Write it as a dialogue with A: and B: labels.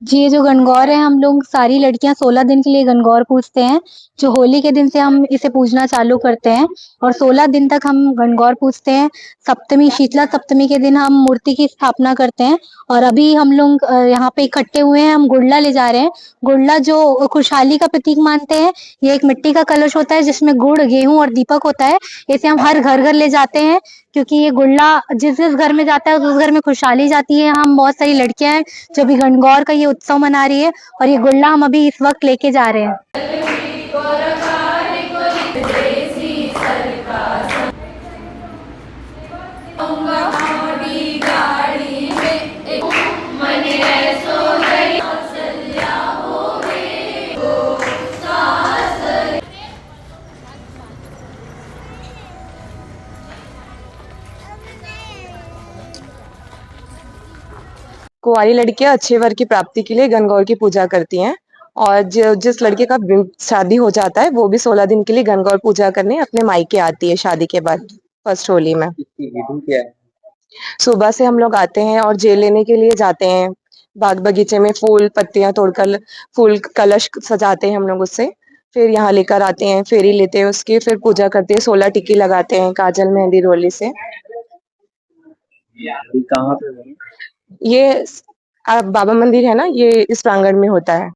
A: जी, ये जो गणगौर है, हम लोग सारी लड़कियां 16 दिन के लिए गणगौर पूजते हैं। जो होली के दिन से हम इसे पूजना चालू करते हैं और 16 दिन तक हम गणगौर पूजते हैं। सप्तमी, शीतला सप्तमी के दिन हम मूर्ति की स्थापना करते हैं और अभी हम लोग यहाँ पे इकट्ठे हुए हैं, हम गुड़ला ले जा रहे हैं। गुड़ला जो खुशहाली का प्रतीक मानते हैं, ये एक मिट्टी का कलश होता है जिसमें गुड़, गेहूं और दीपक होता है। इसे हम हर घर घर ले जाते हैं क्योंकि ये गुड़ला जिस जिस घर में जाता है उस घर में खुशहाली जाती है। हम बहुत सारी लड़कियां हैं जो अभी गणगौर का ये उत्सव मना रही है और ये गुड़ला हम अभी इस वक्त लेके जा रहे हैं।
B: कुंवारी लड़कियां अच्छे वर की प्राप्ति के लिए गणगौर की पूजा करती हैं और जिस लड़के का शादी हो जाता है वो भी 16 दिन के लिए गणगौर पूजा करने अपने मायके आती है शादी के बाद फर्स्ट होली में।
C: क्या है?
B: सुबह से हम लोग आते हैं और जेल लेने के लिए जाते हैं। बाग बगीचे में फूल पत्तियां तोड़कर फूल कलश सजाते हैं हम लोग उससे। फिर यहाँ लेकर आते हैं, फेरी लेते हैं उसकी, फिर पूजा करते हैं, 16 टिक्की लगाते हैं काजल मेहंदी रोली से।
C: कहाँ पे हो?
B: ये बाबा मंदिर है ना, ये इस प्रांगण में होता है।